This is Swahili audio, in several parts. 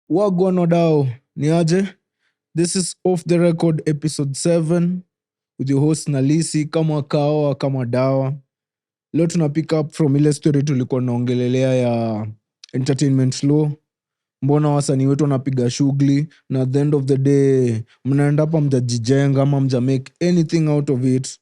Wagwan wadau, ni aje? This is Off the Record episode 7 with your host Nalisi kama kawa kama dawa. Leo tuna pick up from ile story tulikuwa naongelelea ya entertainment law. Mbona wasanii wetu wanapiga shughuli na at the end of the day mnaenda hapa mjajijenga ama mja make anything out of it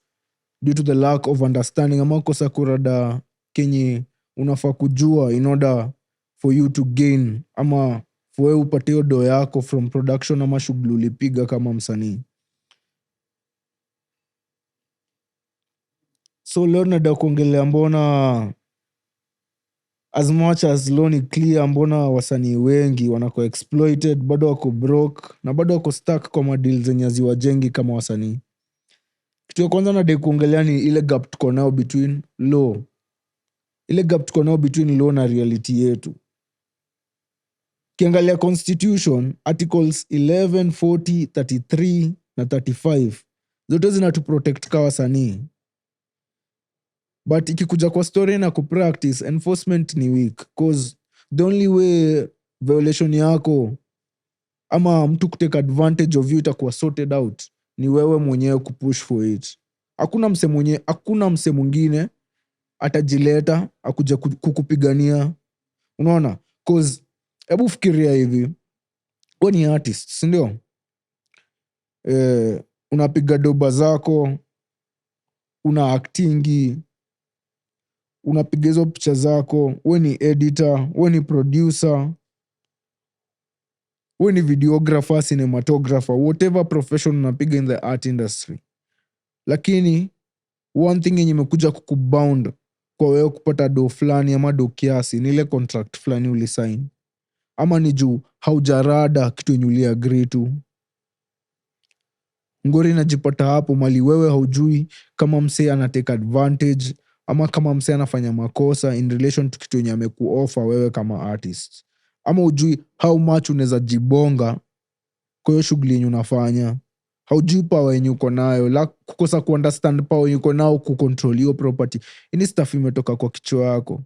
due to the lack of understanding ama kosa kurada kenye unafaa kujua in order for you to gain ama for wewe upate hiyo do yako from production ama shughuli ulipiga kama msanii. So leo nada kuongelea mbona as much as law ni clear, mbona wasanii wengi wanako exploited, bado wako broke na bado wako stuck kwa madeal zenye haziwajengi kama wasanii. Kitu ya kwanza nadai kuongelea ni ile gap tuko nao between law. Ile gap tuko nao between law na reality yetu. Kiangalia constitution, articles 11, 40, 33 na 35 zote zinatuprotect ka wasanii. But ikikuja kwa story na kupractice, enforcement ni weak. Cause the only way violation yako ama mtu kutake advantage of you itakuwa sorted out ni wewe mwenyewe kupush for it. Hakuna mse mwingine atajileta akuja kukupigania. Unaona? Cause hebu fikiria hivi, wewe ni artist, si ndio? Unapiga doba zako, una actingi, unapiga hizo picha zako, wewe ni editor, wewe ni producer, wewe ni videographer, cinematographer, whatever profession unapiga in the art industry. Lakini one thing yenye imekuja kukubound kwa wewe kupata do fulani ama do kiasi ni ile contract fulani ulisign, ama ni juu haujarada kitu yenye uliagree tu. Ngori inajipata hapo mali wewe haujui kama msee anatake advantage ama kama msee anafanya makosa in relation to kitu yenye amekuoffer wewe kama artist, ama hujui how much unaweza jibonga kwa hiyo shughuli yenye unafanya. Haujui power yenye uko nayo, la kukosa kuunderstand power yenye uko nao kucontrol hiyo property. Ini stuff imetoka kwa kichwa yako,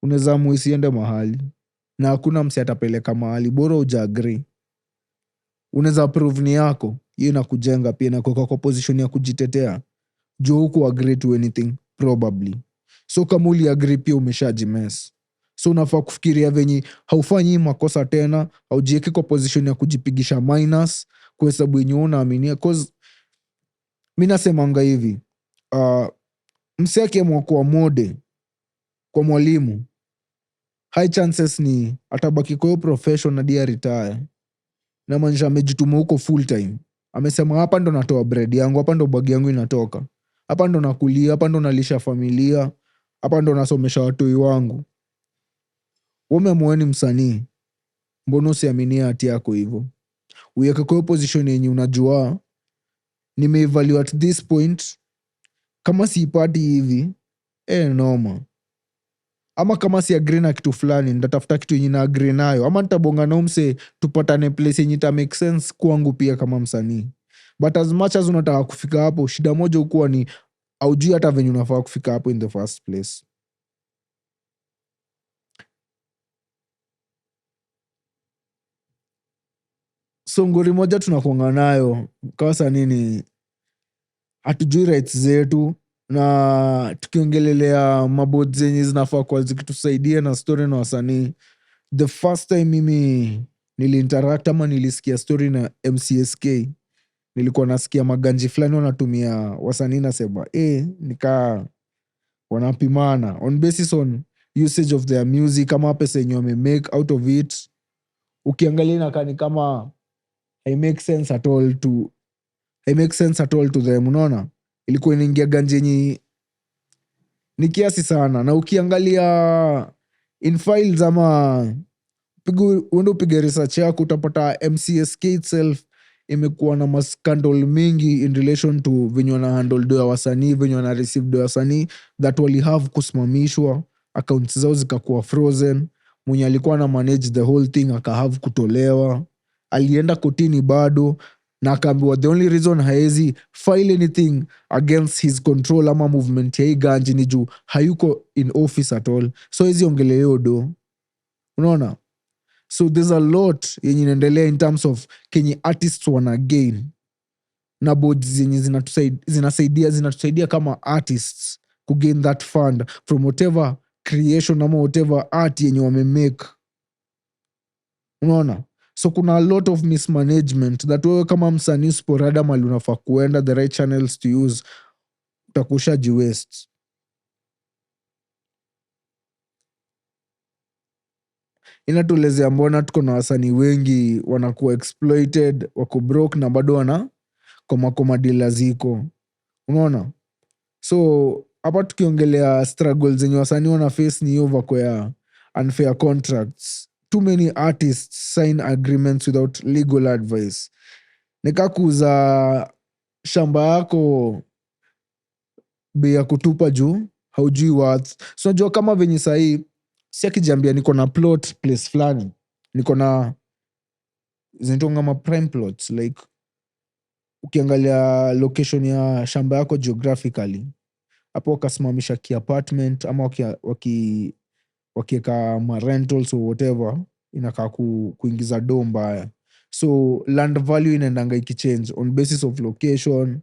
unaweza amua isiende mahali na hakuna msee atapeleka mahali, bora uja agree. Unaweza prove ni yako, hiyo inakujenga pia na kwa position ya kujitetea. Juu huku agree to anything probably. So kama uli agree pia umeshajimess. So unafaa kufikiria venye haufanyi makosa tena, haujieki kwa position ya kujipigisha minus kwa sababu yenye unaaminia. Cause mimi nasemanga hivi, msee akiamua kuwa mode kwa mwalimu, high chances ni atabaki kwa hiyo profession hadi retire. Na maanisha amejituma huko full time. Amesema hapa ndo natoa bread yangu, hapa ndo bag yangu inatoka, hapa ndo nakulia, hapa ndo nalisha familia, hapa ndo nasomesha watoi wangu. Wewe ni msanii, mbona usiaminie hati yako hivyo? Uweke kwa position yenye unajua nimevalue at this point, kama siipati hivi noma. Ama kama si agree na kitu fulani, nitatafuta kitu yenye na agree nayo, ama nitabonga na mse tupatane place yenye ita make sense kwangu pia kama msanii. But as much as unataka kufika hapo, shida moja ukuwa ni haujui hata venye unafaa kufika hapo in the first place. So ngori moja tunakuanga nayo kwa wasanii ni hatujui rights zetu, na tukiongelelea maboard zenye zinafaa kwa zikitusaidia na story na wasanii. The first time mimi niliinteract ama nilisikia story na MCSK, nilikuwa nasikia maganji fulani wanatumia wasanii, nasema nika wanapimana on basis on usage of their music kama pesa yenye wamemake out of it. Ukiangalia inakani kama I make sense at all to them. Unaona, ilikuwa inaingia ganji yenye ni kiasi sana. Na ukiangalia in files ama uende upige research yako, utapata MCSK itself imekuwa na maskandal mingi in relation to venye wana handle do ya wasanii, venye wana receive do ya wasanii that wali have kusimamishwa, accounts zao zikakuwa frozen, mwenye alikuwa na manage the whole thing akahave kutolewa, alienda kotini bado na akaambiwa the only reason haezi file anything against his control ama movement ya hii ganji ni juu hayuko in office at all, so hizi ongeleo do. Unaona? So there's a lot yenye inaendelea in terms of kenye artists wana gain na boards zenye zinatusaidia kama artists kugain that fund from whatever creation ama whatever art yenye wamemake. Unaona? So kuna a lot of mismanagement that wewe kama msanii usiporada mali unafaa kuenda the right channels to use, utakusha jiwaste. Inatuelezea mbona tuko na wasanii wengi wanakuwa exploited, wako broke na bado wana koma deal ziko. Unaona? So hapa tukiongelea struggles zenye wasanii wana face ni hiyo vako ya unfair contracts. Too many artists sign agreements without legal advice. Nika kuuza shamba yako bei ya kutupa juu haujui worth. So najua kama venye sahii si akijambia niko na plot place fulani, niko na zinaitwanga ma prime plots, like ukiangalia location ya shamba yako geographically, hapo wakasimamisha apartment ama wakieka ma rentals or whatever, inakaa kuingiza do mbaya. So land value inaendanga ikichange on basis of location,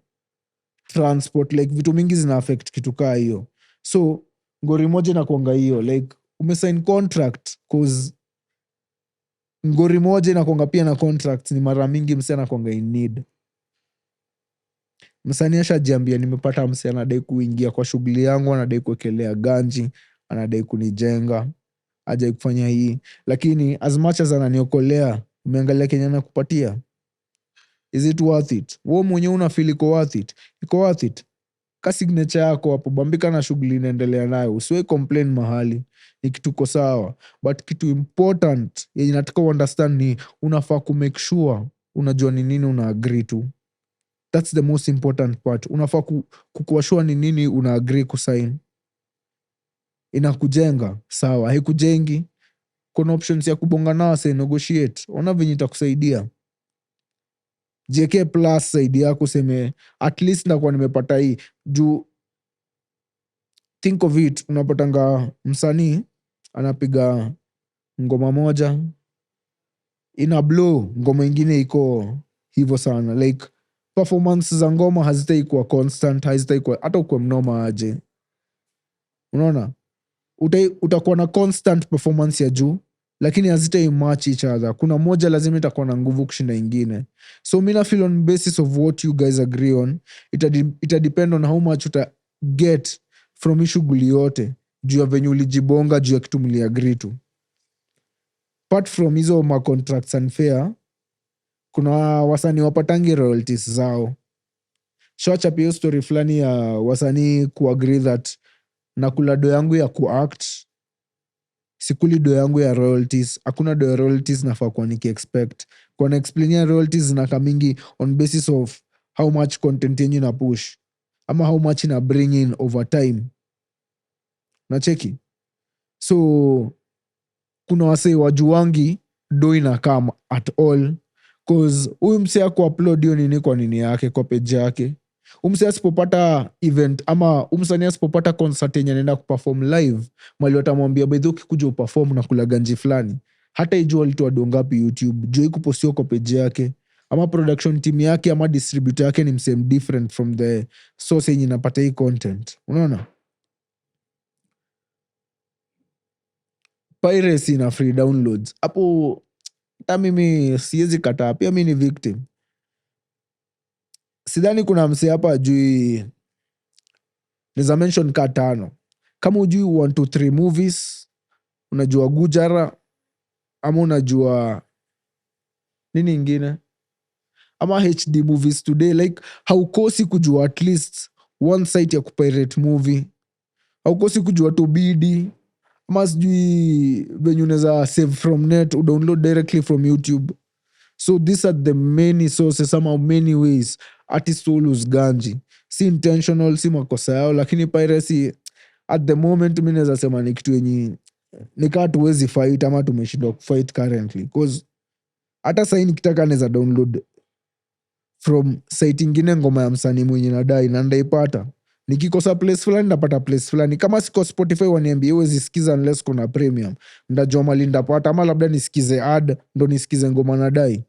transport, like vitu mingi zina affect kitu kaa hiyo. So ngori moja inakuanga hiyo, like umesign contract cause ngori moja inakuanga pia na contract ni mara mingi msee anakuanga in need. Msanii ashajiambia nimepata msee anadai kuingia kwa shughuli yangu, anadai kuwekelea ganji, anadai kunijenga, hajai kufanya hii, lakini as much as ananiokolea, umeangalia Kenya nakupatia, is it worth it? Wewe mwenyewe una feel iko worth it? Iko worth it? Ka signature yako hapo, bambika na shughuli inaendelea nayo, usiwe complain mahali, ni kitu ko sawa. But kitu important yenye nataka understand ni unafaa kumake sure unajua ni nini una agree to. That's the most important part. Unafaa kukuwa sure ni nini una agree kusign. Inakujenga sawa, haikujengi, kuna options ya kubonga nao, say negotiate, ona venye itakusaidia. JK plus saidi yako, seme at least nakuwa nimepata hii juu. Think of it, unapatanga msanii anapiga ngoma moja ina blow, ngoma ingine iko hivyo sana, like performance za ngoma hazitaikuwa constant, hazitaikuwa hata ukwe mnoma aje. Unaona? Utakuwa na constant performance ya juu, lakini hazitai match each other. Kuna moja lazima itakuwa na nguvu kushinda ingine. So mina feel on basis of what you guys agree on, ita depend on how much uta get from hii shughuli yote, juu ya venye ulijibonga, juu ya kitu mli agree to. Apart from hizo ma contracts unfair, kuna wasanii wapatangi royalties zao. Shawacha pia story fulani ya wasanii kuagree that nakula do yangu ya kuact, sikuli do yangu ya royalties. Hakuna do ya royalties nafaa kuwa niki-expect. Kwa na-explainia royalties zinaka mingi on basis of how much content yenyu na push, ama how much ina bring in over time. Nacheki? So kuna wasee wajuangi do ina come at all, cause huyu msee ku-upload hiyo nini kwa nini yake, kwa page yake. Umsanii asipopata event ama umsanii asipopata concert yenye anaenda kuperform live, mali watamwambia by the way ukikuja uperform na kula ganji fulani, hata ijua alitoa do ngapi YouTube, juu ikuposio kwa page yake, ama production team yake ama distributor yake ni msame different from the source yenye inapata hii content. Unaona? Piracy na free downloads, hapo hata mimi siwezi kataa, pia mimi ni victim. Sidhani kuna msee hapa ajui, neza mention ka 5. Kama ujui 1, 2, 3 movies, unajua Gujara, ama unajua nini ingine, ama HD movies today, like haukosi kujua at least one site ya kupirate movie, haukosi kujua Tobidi, ama sijui venye unaweza save from net, udownload directly from YouTube. So these are the many sources, ama many ways artists lose ganji. Si intentional, si makosa yao, lakini piracy at the moment mimi naweza sema ni kitu yenye nikaa tuwezi fight ama tumeshindwa kufight currently, cause hata sasa nikitaka naweza download from site ingine ngoma ya msanii mwenye nadai na ndaipata nikikosa place fulani ndapata place fulani. Kama siko Spotify waniambie huwezi sikiza unless kuna premium, ndajua mali ndapata, ama labda nisikize ad ndo nisikize ngoma nadai.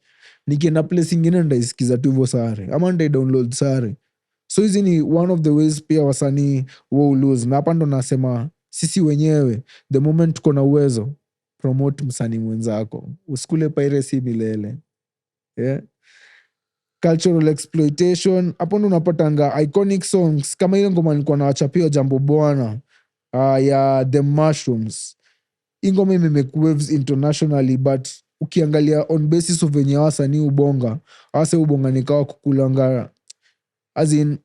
Nikienda place ingine ndaisikiza tu hivyo sare, ama ndai download sare. So hizi ni one of the ways pia wasanii wa lose, na hapa ndo nasema sisi wenyewe the moment tuko na uwezo, promote msanii mwenzako, usikule piracy milele. Yeah. Cultural exploitation, hapo ndo unapatanga iconic songs kama ile ngoma nilikuwa nawachapia Jambo Bwana ya The Mushrooms. Hii ngoma imemake waves internationally, but ukiangalia on basis of venye wasanii ubonga, wase ubonga nikawa kukulanga, as in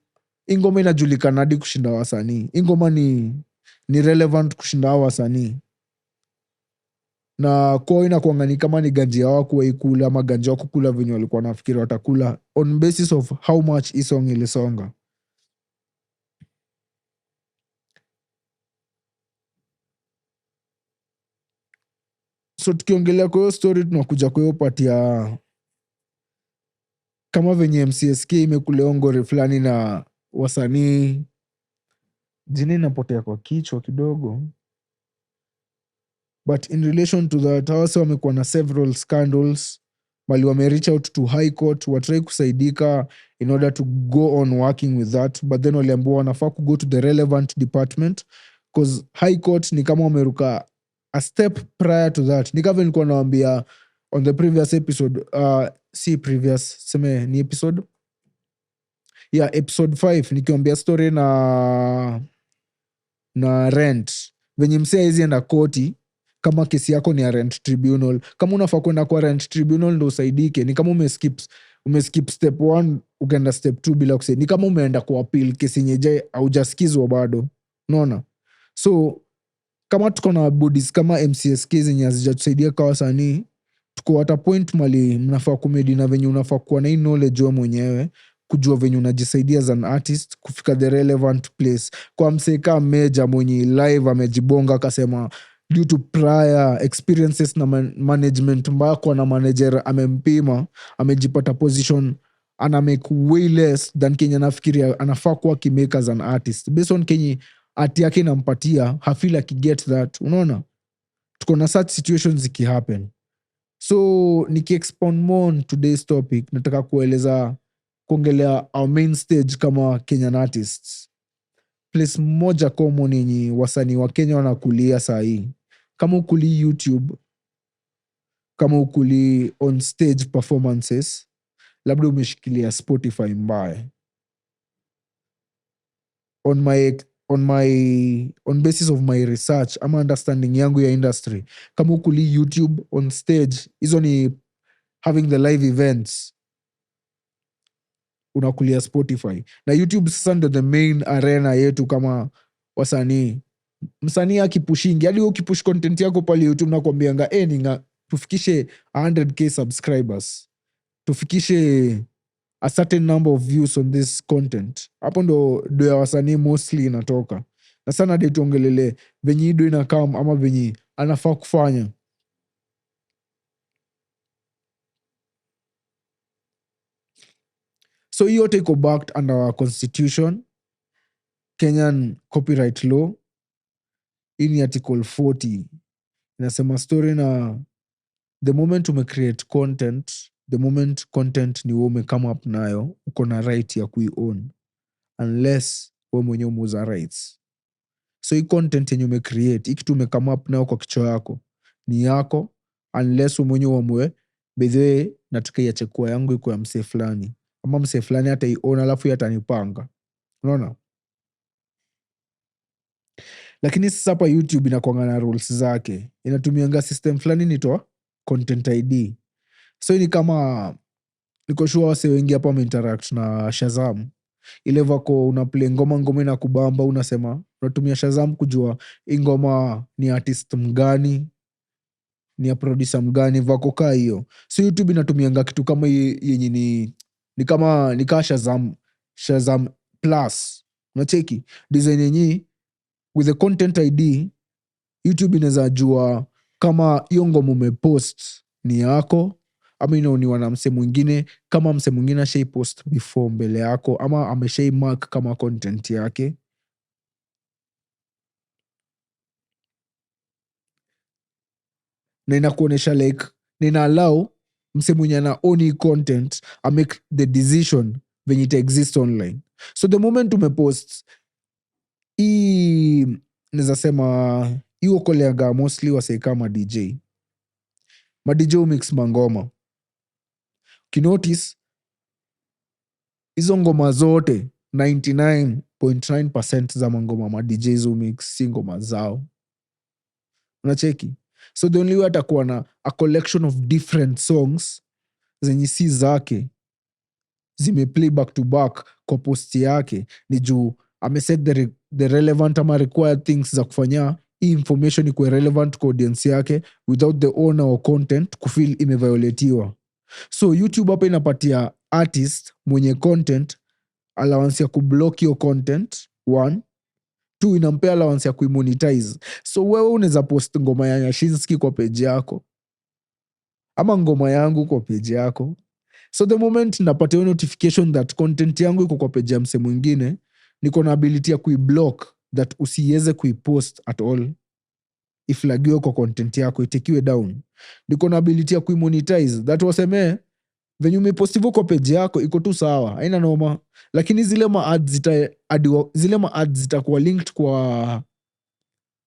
hii ngoma inajulikana hadi kushinda wasanii. Hii ngoma ni relevant kushinda wasanii, na kwao inakuanga ni kama ni ganji yao kuwaikula, ama ganji yao kukula venye walikuwa nafikiri watakula, on basis of how much hii song ilisonga. So tukiongelea kwa hiyo story, tunakuja kwa hiyo pati ya kama venye MCSK imekulea ngori fulani na wasanii, jini inapotea kwa kichwa kidogo, but in relation to that, hawase wamekuwa na several scandals, mali wame reach out to high court, watrai kusaidika in order to go on working with that, but then waliambiwa wanafaa ku go to the relevant department, because high court ni kama wameruka a step prior to that. Ni kama nilikuwa nawambia on the previous episode, si previous, seme ni episode, yeah, episode 5, nikiwambia story na rent, venye msea hizi enda koti kama kesi yako ni ya rent tribunal. Kama unafaa kwenda kwa rent tribunal ndo usaidike, ni kama umeskip step 1 ukaenda step 2 bila kusaidia. Ni kama umeenda kwa appeal kesi nyeje haujasikizwa bado, unaona? So kama tuko na bodies kama MCSK zenye hazijatusaidia kwa wasanii, tuko at a point mali mnafaa kumedi na venye unafaa kuwa na hii knowledge wewe mwenyewe, kujua venye unajisaidia as an artist, kufika the relevant place. Kwa mseka meja mwenye live amejibonga akasema due to prior experiences na management mbaya, kwa na manager amempima, amejipata position ana make way less than Kenya nafikiria anafaa kuwa kimake as an artist, based on Kenya art yake inampatia, hafeel like get that, unaona? Tuko na such situations zikihappen. So niki-expound more on today's topic, nataka kuongelea our main stage kama Kenyan artists. Place moja common yenye wasanii wa Kenya wanakulia sahii, kama ukuli YouTube, kama ukuli on stage performances, labda umeshikilia Spotify mbaya. On basis of my research ama understanding yangu ya industry, kama ukuli YouTube on stage, hizo ni having the live events, unakulia Spotify. Na YouTube sasa ndio the main arena yetu kama wasanii. Msanii akipushingi, hadi ukipush content yako pale YouTube na kuambianga ninga tufikishe 100k subscribers, tufikishe a certain number of views on this content, hapo ndo ya wasanii mostly inatoka. Na sana de tuongelele venye ido inakam ama venye anafaa kufanya. So hiyo yote iko backed under our constitution, Kenyan copyright law. Hii ni article 40 inasema story na the moment umecreate content, the moment content ni wewe umecome up nayo, uko na right ya kui-own unless wewe mwenyewe umeuza rights. So hii content yenye umecreate, hii kitu umecome up nayo kwa kichwa yako ni yako, unless wewe mwenyewe uamue by the way nataka iache kuwa yangu iko ya msee fulani, ama msee fulani hata i-own alafu yatanipanga, unaona? Lakini sasa hapa YouTube inakuanga na rules zake, inatumianga system fulani inaitwa content ID. So ni kama niko sure wase wengi hapa wameinteract na Shazam, ile vako unaplay ngoma inakubamba, unasema unatumia Shazam kujua hii ngoma ni artist mgani, ni ya producer mgani, vako kaa hiyo. So YouTube inatumianga kitu kama yenye ni kama Shazam Plus, unacheki design yenye with the content ID. YouTube inaweza jua kama hiyo ngoma umepost ni yako ama inaoniwa na mse mwingine, kama mse mwingine ashai post before mbele yako, ama ameshai mark kama content yake. na inakuonesha like nina allow mse mwenye ana own hii content a make the decision venye ita exist online. So the moment umepost hii, naweza sema hii okoleaga mostly wasee kama DJ. Ma DJ umix mangoma. Ukinotice hizo ngoma zote 99.9% za mangoma ma DJs umix si ngoma zao. Unacheki? So the only way atakuwa na a collection of different songs zenye si zake zimeplay back to back kwa posti yake ni juu ameset the relevant ama required things za kufanya hii information ikuwe relevant kwa audience yake without the owner or content kufeel imeviolatiwa. So YouTube hapa inapatia artist mwenye content allowance ya kublock your content, 1. 2, inampea allowance ya kuimonetize. So wewe unaweza post ngoma ya Nyashinski kwa page yako ama ngoma yangu kwa page yako. So the moment napata hiyo notification that content yangu iko kwa page ya mse mwingine, niko na ability ya kuiblock that usiweze kuipost at all. Iflagiwe kwa content yako, itekiwe down. Niko na ability ya kuimonetize that wasemee venye umepost hivyo kwa page yako iko tu sawa, haina noma. Lakini zile ma ads zitakuwa linked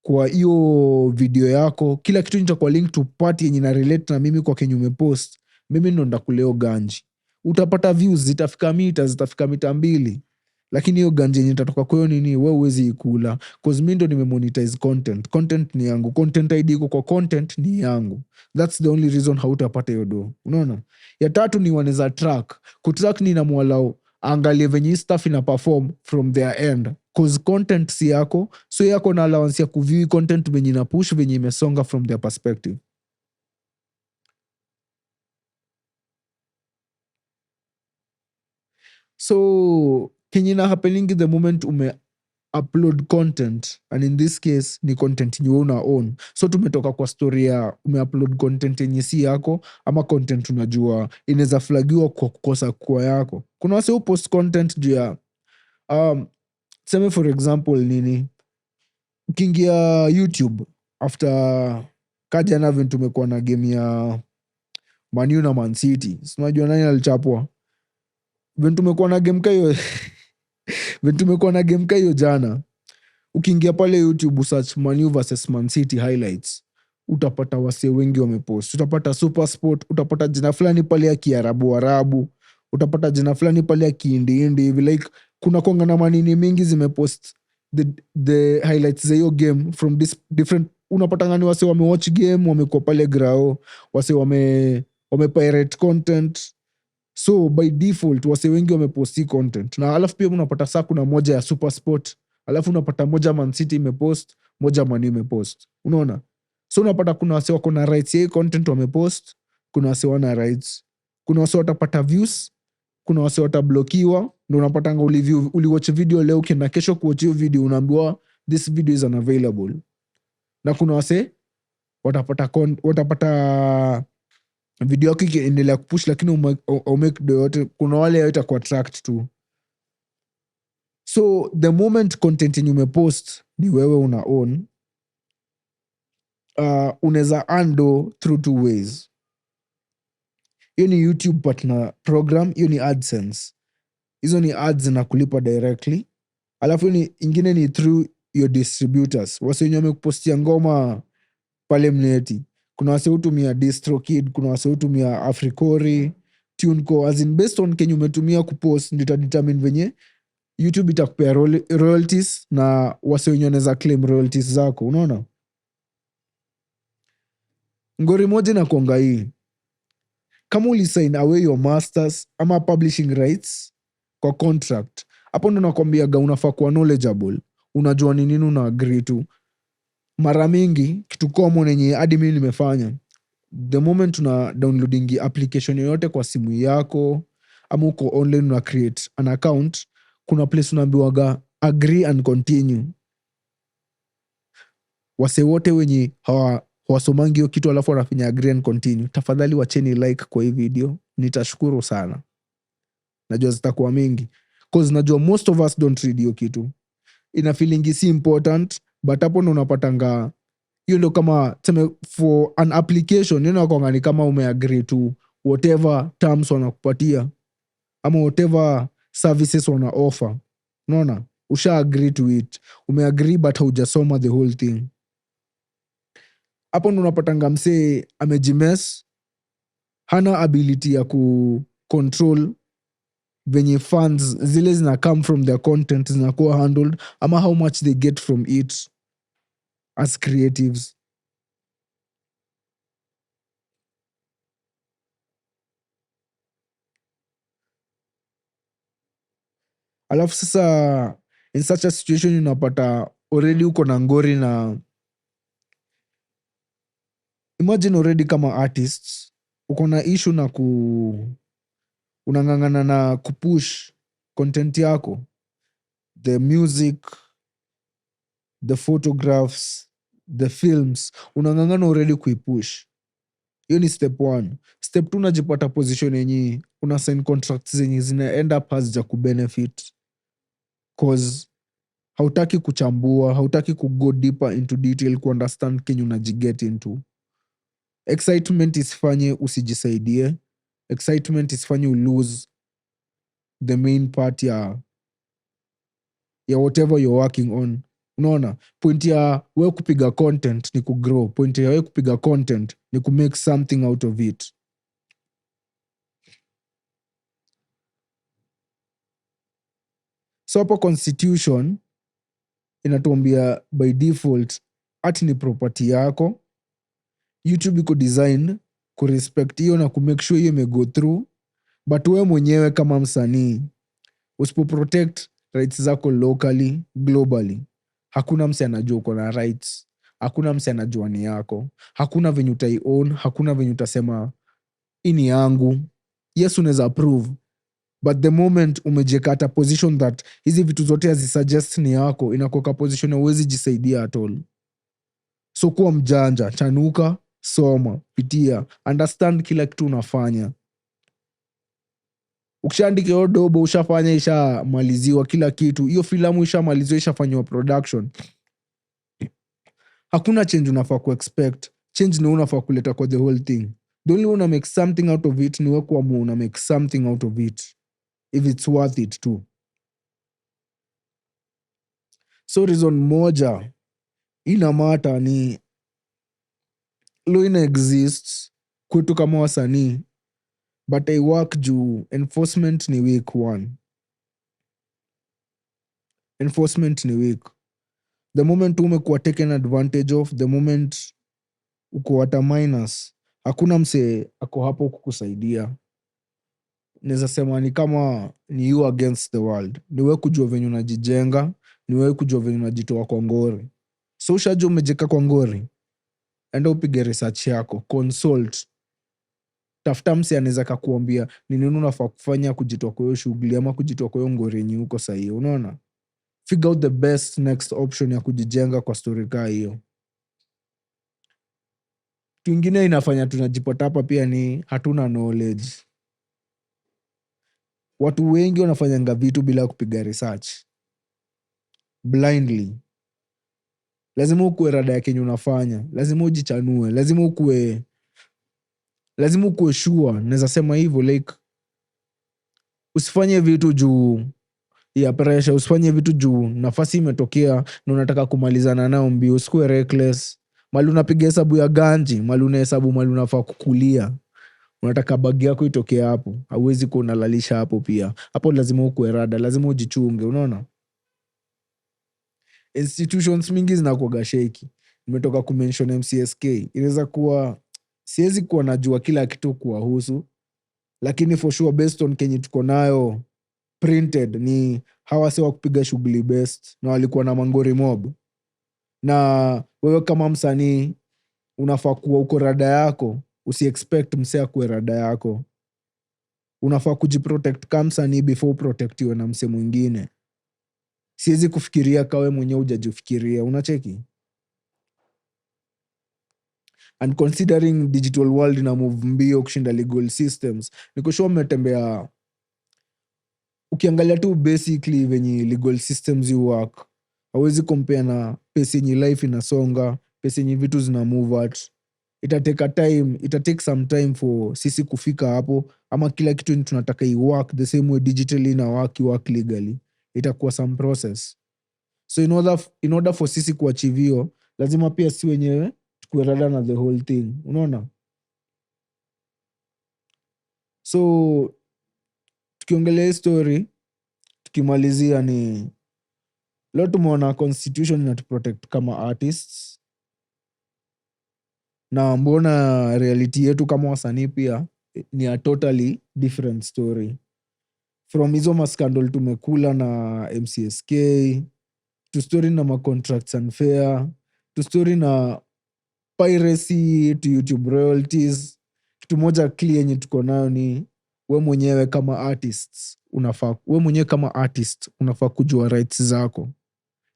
kwa hiyo video yako, kila kitu nitakuwa linked to party yenye na relate na mimi kwa kenye umepost. Mimi ndo ndakuleo ganji. Utapata views zitafika mita 2, lakini hiyo ganji yenye itatoka kwa hiyo nini wewe huwezi ikula, cause mimi ndo nimemonetize content. Content ni yangu, content ID iko kwa content ni yangu. That's the only reason hautapata hiyo do. Unaona? Ya 3 ni wanaweza track. Kutrack ni namwalao angalie venye hii stuff ina perform from their end, cause content si yako, so yako na allowance ya kuview content venye ina push venye imesonga from their perspective. So kenye na happening the moment ume upload content, and in this case ni content yenye una own. So tumetoka kwa story ya umeupload content yenye si yako ama content unajua inaweza flagiwa kwa kukosa kwa yako. Kuna wase post content juu ya seme for example nini, ukiingia YouTube after kajana vile tumekuwa na game ya Man U na Man City, unajua nani alichapwa? Vile tumekuwa na game kayo vile tumekuwa na game kayo jana, ukiingia pale YouTube search Man U versus Man City highlights, utapata wase wengi wamepost. Utapata Super Sport, utapata jina fulani pale ya Kiarabu, utapata jina fulani pale ya Kihindi hivi, like kuna konga na manini mingi zimepost the highlights za hiyo game from this different. Unapata ngani wase wamewatch game, wamekuwa pale grao, wase wamepirate content. So by default wase wengi wameposti content, na alafu pia unapata saa kuna moja ya Super Sport, alafu unapata moja Man City imepost, moja Man U imepost. Unaona? So unapata kuna wase wako na rights ya content wamepost, kuna wase wana rights, kuna wase watapata views, kuna wase watablokiwa. Ndio unapatanga uliwatch video leo, ukienda kesho kuwatch hiyo video unaambiwa this video is unavailable. Na kuna wase watapata video yako ikiendelea kupush lakini umake do yote. Kuna wale yaita kwa attract tu. So the moment content yenye umepost ni wewe una own, unaweza undo through 2 ways. Hiyo ni YouTube partner program, hiyo ni AdSense. Hizo ni ads na kulipa directly. Alafu ingine ni through your distributors. Wase wenye wamekupostia ngoma pale mneti. Kuna wase hutumia DistroKid, kuna wase hutumia Africori, TuneCore, as in based on kenye umetumia kupost ndio itadetermine venye YouTube itakupea royalties na wase wenye wanaweza claim royalties zako. Unaona? Ngori moja na kuanga hii, kama ulisign away your masters ama publishing rights kwa contract, hapo ndo nakwambiaga unafaa kuwa knowledgeable, unajua ni nini una agree to. Mara mingi kitu common yenye hadi mimi nimefanya, the moment una downloading application yoyote kwa simu yako ama uko online una create an account, kuna place unaambiwaga agree and continue. Wase wote wenye hawasomangi hiyo kitu alafu wanafanya agree and continue, tafadhali wacheni like kwa hii video, nitashukuru sana. Najua zitakuwa mingi, cause najua most of us don't read hiyo kitu. Ina feeling si important, but hapo ndo unapatanga Hiyo ndo kama tuseme for an application, nakwanga ni kama umeagree to whatever terms wanakupatia ama whatever services wana offer. Unaona, usha agree to it, umeagree but haujasoma the whole thing. Hapo ndo unapatanga msee amejimes, hana ability ya kucontrol venye funds zile zina come from their content zinakuwa handled, ama how much they get from it as creatives. Alafu sasa in such a situation unapata already uko na ngori, na imagine already kama artists uko na issue na unang'ang'ana na kupush content yako, the music, the photographs, the films, unang'ang'ana already kuipush. Hiyo ni step one. Step two, unajipata position yenye una sign contracts zenye zina end up hazija kubenefit cause hautaki kuchambua, hautaki kugo deeper into detail kuunderstand kenye unajiget into. Excitement isifanye usijisaidie, excitement isifanye ulose the main part ya whatever you're working on. Unaona, point ya we kupiga content ni kugrow, point ya we kupiga content ni kumake something out of it. So hapo constitution inatuambia by default art ni property yako. YouTube iko design kurespect hiyo na kumake sure hiyo imego through, but we mwenyewe kama msanii usipoprotect rights zako locally, globally, hakuna mse anajua uko na rights, hakuna mse anajua ni yako, hakuna venye utai-own, hakuna venye utasema hii ni yangu. Yes, unaweza approve, but the moment umejekata position that hizi vitu zote hazisuggest ni yako, inakoka position hauwezi jisaidia at all. So kuwa mjanja, chanuka, soma, pitia, understand kila kitu unafanya. Ukishaandika hiyo dobo, ushafanya, ishamaliziwa kila kitu, hiyo filamu ishamaliziwa, ishafanywa production, hakuna change unafaa kuexpect. Change ni unafaa kuleta kwa the whole thing. The only una make something out of it ni wewe kuamua una make something out of it if it's worth it too. So reason moja ina mata ni law ina exists kwetu kama wasanii, but I work juu enforcement ni weak. Enforcement ni weak. The moment umekuwa taken advantage of, the moment uko hata minus, hakuna mse ako hapo kukusaidia. Naweza sema ni kama ni you against the world. Ni wewe kujua venye unajijenga, ni wewe kujua venye unajitoa kwa ngori. So ushajua umejeka kwa ngori, enda upige research yako, consult, tafuta mse anaweza kakuambia ni nini unafaa kufanya kujitoa kwa hiyo shughuli ama kujitoa kwa hiyo ngori yenye uko sahihi. Unaona, figure out the best next option ya kujijenga kwa story kaa hiyo. Kitu ingine inafanya tunajipata hapa pia ni hatuna knowledge. Watu wengi wanafanyanga vitu bila kupiga research, blindly. Lazima ukuwe rada ya kenye unafanya, lazima ujichanue, lazima ukuwe sure. Naweza sema hivyo, like usifanye vitu juu ya pressure, usifanye vitu juu nafasi imetokea na unataka kumalizana nao mbio. Usikuwe reckless. Mali unapiga hesabu ya ganji, mali unahesabu mali unafaa kukulia, unataka bagi yako itokea hapo, hauwezi kuwa unalalisha hapo pia. Hapo lazima ukuwe rada, lazima ujichunge. Unaona, institutions mingi zinakuwaga shaky. Nimetoka kumention MCSK, inaweza kuwa siwezi kuwa najua kila kitu kuwahusu, lakini for sure based on kenye tuko nayo printed ni hawa si wa kupiga shughuli best na walikuwa na mangori mob. Na wewe kama msanii unafaa kuwa uko rada yako, usiexpect msee akuwe rada yako. Unafaa kujiprotect kama msanii before uprotectiwe na msee mwingine. Siwezi kufikiria kawe mwenyewe hujajifikiria. Unacheki? And considering digital world ina move mbio kushinda legal systems, niko sure mmetembea, ukiangalia tu basically venye legal systems you work, hawezi compare na pace yenye life inasonga, pesa yenye vitu zina move at. Itatake some time for sisi kufika hapo, ama kila kitu ni tunataka iwork the same way digitally na work legally. Itakuwa some process. So in order for sisi kuachieve hiyo, lazima pia si wenyewe tukuwe rada na the whole thing, unaona? So tukiongelea hii story, tukimalizia ni leo tumeona constitution inatuprotect kama artists, na mbona reality yetu kama wasanii pia ni a totally different story. From hizo maskandal tumekula na MCSK, to story na macontracts unfair, to story na piracy, to YouTube royalties. Kitu moja clear yenye tuko nayo ni we mwenyewe kama artist unafaa kujua rights zako.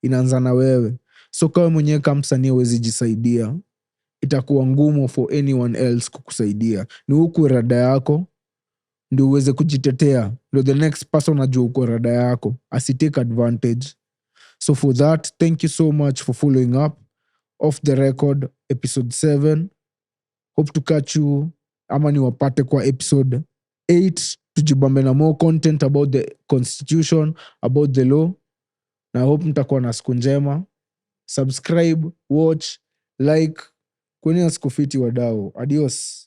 Inaanza na wewe. So kama mwenyewe kama msanii huwezi jisaidia, itakuwa ngumu for anyone else kukusaidia. Ni huku rada yako ndio uweze kujitetea, ndio the next person ajua uko rada yako, asitake advantage. So for that, thank you so much for following up Off the Record episode 7. Hope to catch you ama niwapate kwa episode 8, tujibambe na more content about the constitution, about the law, na hope mtakuwa na siku njema. Subscribe, watch, like, kwenye siku fiti wadau. Adios.